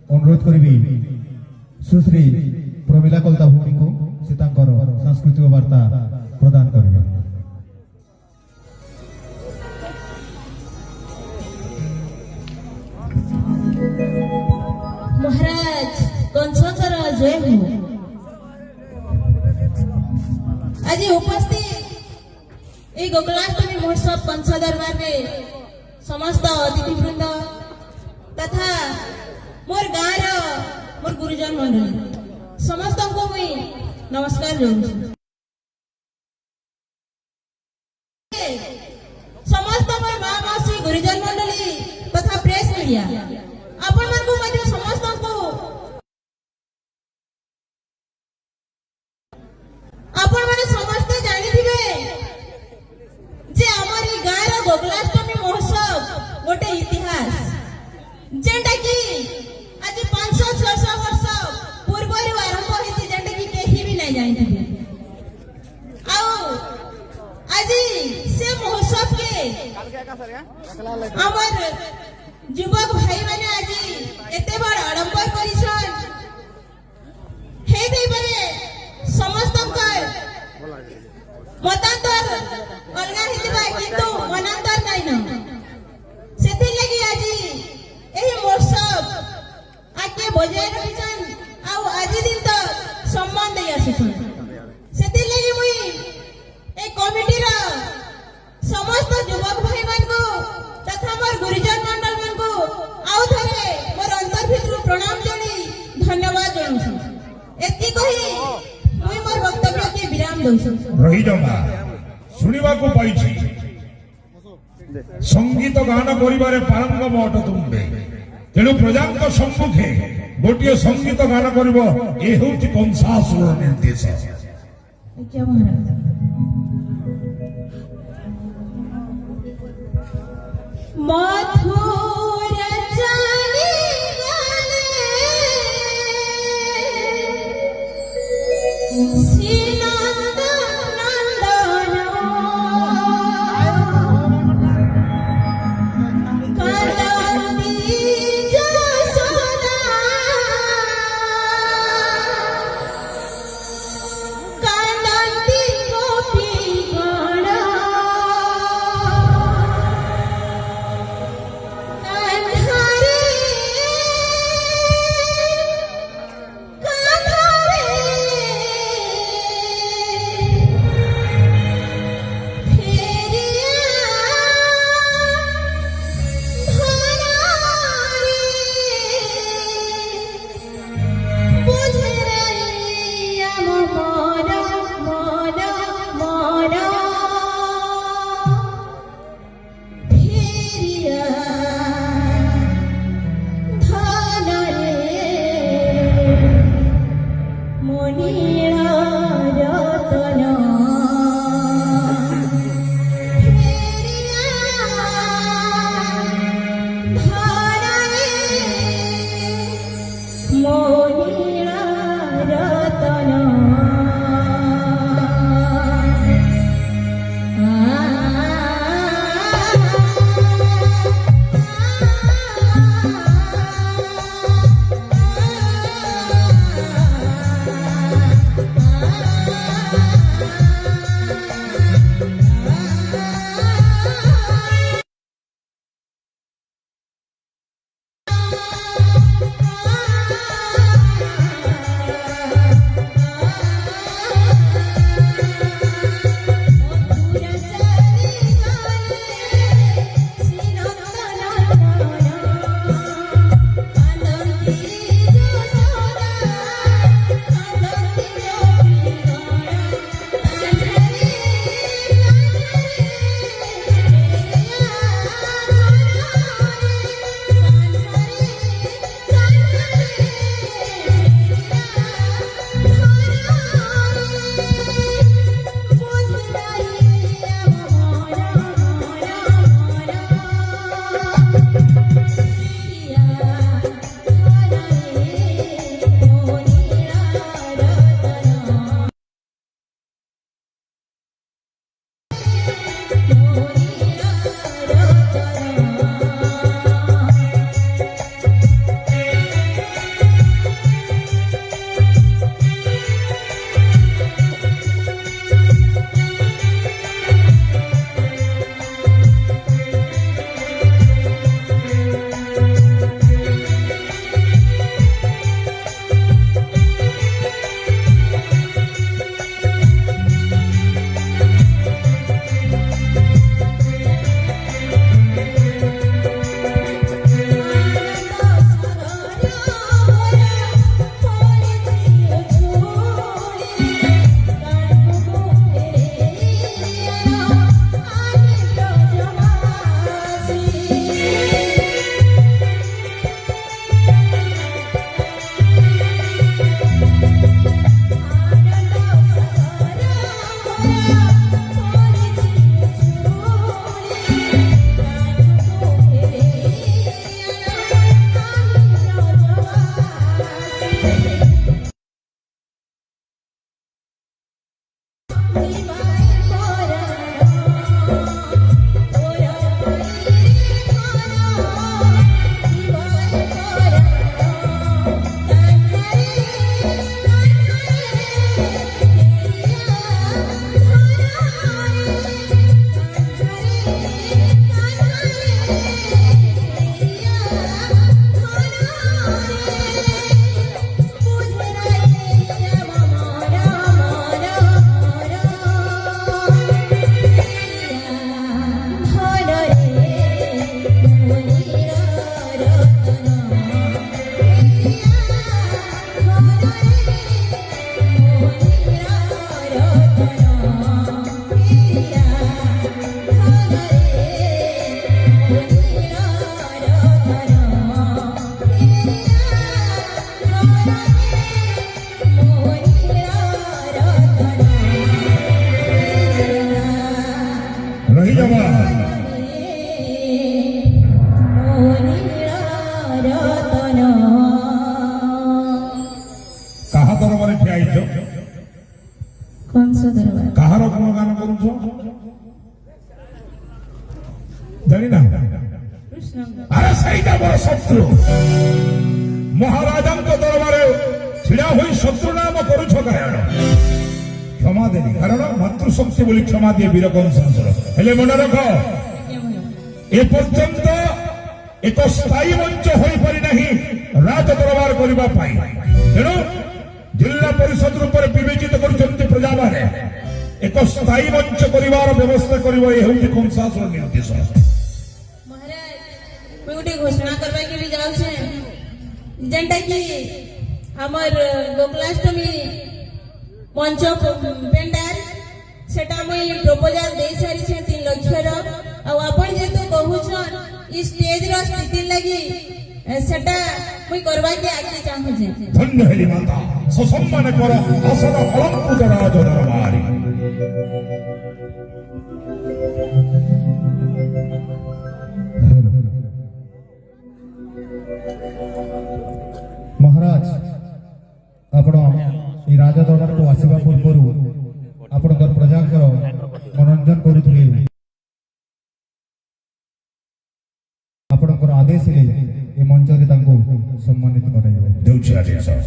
अनुरोध करी सुश्री प्रमिला कलता भौणी को से सांस्कृतिक वार्ता प्रदान करेंगे। महाराज कंसकर जय हो। आज उपस्थित এই গোকুলাষ্টমী মহোৎসব कंस दरबार में समस्त अतिथिवृंद तथा मोर गाँव मोर गुरुजन मंडली समस्त को मुई नमस्कार जनाऊँ। समस्त मोर माँ मौसी गुरुजन मंडली तथा प्रेस मीडिया आपण मानकु मध्य समस्त को आपण माने समस्त जानि दिबे जे हमारी गाँव गोकुलाष्टमी महोत्सव गोटे इतिहास जेंटा की आज 500-600 वर्ष पूर्व आरंभ होती जेंटा की केही भी नहीं जानते। आओ आज से महोत्सव के हमार युवक भाई माने आज एते बड़ आडंबर करिसन हे देई परे समस्त मतांतर अलगा हितबा किंतु मनांतर नाही न सेति लगी आज एही महोत्सव आके बजाय रखिसन आ आज दिन तक सम्मान दे आसुसन। सेति लगी मुई ए कमिटी रा समस्त युवक भाई मान को तथा मोर गुरुजन मंडल मान को आउ थरे मोर अंतर भितरु प्रणाम जणी धन्यवाद जणाउछु। एति कहि मुई मोर वक्तव्य के विराम दउछु। रही डंगा सुनिबा को पाइछि संगीत गान करिबारे पारंगम अट तुंबे तेणु प्रजांक सम्मुखे गोटे संगीत गान करिबो ए होछि कंसासुर निर्देश। क्या महाराज मधुर जानी गाने श्रीनंद नंदन कांदी जसोदा कांदी गोपी गण କଂସ ଦରବାର କାହାର ଗୁଣଗାନ କରୁଛ ଜାଣିନା କୃଷ୍ଣଙ୍କ ଆରେ ସେଇଟା ମୋର ଶତ୍ରୁ ମହାରାଜାଙ୍କ ଦରବାରେ ଛିଡ଼ା ହୋଇ ଶତ୍ରୁ ନାମ କରୁଛ କାରଣ କ୍ଷମା ଦେଲି କାରଣ ମାତୃଶକ୍ତି ବୋଲି କ୍ଷମା ଦିଏ ବୀର କଂସଙ୍କର ହେଲେ ମନେ ରଖ ଏପର୍ଯ୍ୟନ୍ତ ଏକ ସ୍ଥାୟୀ ମଞ୍ଚ ହୋଇପାରି ନାହିଁ ରାଜ ଦରବାର କରିବା ପାଇଁ ତେଣୁ ଜିଲ୍ଲା ପରିଷଦ ରୂପରେ ବିବେଚିତ କରୁଛନ୍ତି ପ୍ରଜାମାନେ ଏକ ସ୍ଥାୟୀ ମଞ୍ଚ କରିବାର ବ୍ୟବସ୍ଥା କରିବ ଏ ହେଉଛି କଂସାସୁର ନିର୍ଦ୍ଦେଶ ମହାରାଜ ମୁଁ ଗୋଟେ ଘୋଷଣା କରବାକେ ବି ଯାଉଛେ ଯେନ୍ଟା କି ଆମର ଗୋକୁଳାଷ୍ଟମୀ ମଞ୍ଚ ପେଣ୍ଡାଲ ସେଟା ମୁଇଁ ପ୍ରପୋଜାଲ ଦେଇ ସାରିଛେ 3 ଲକ୍ଷର ଆଉ ଆପଣ ଯେହେତୁ କହୁଛନ୍ ଇ ଷ୍ଟେଜର ସ୍ଥିତି ଲାଗି ସେଟା ମୁଇଁ କରବାକେ ଆଗେ ଚାହୁଁଛେ ଧନ୍ୟ ହେଲି ମାତା ସସମ୍ମାନ କର ଆସନ ଅଳଙ୍କୃତ ରାଜ ଦରବାରୀ ମହାରାଜ ଆପଣ এই রাজা দরবারକୁ ଆସିବା ପୂର୍ବରୁ ଆପଣଙ୍କର ପ୍ରଜାଙ୍କର ମନୋରଞ୍ଜନ କରୁଥିଲେ ଆପଣଙ୍କର ଆଦେଶରେ ଏ ମଞ୍ଚରେ ତାଙ୍କୁ ସମ୍ମାନିତ କରାଯିବ ଦେଉଛି ଆଦେଶ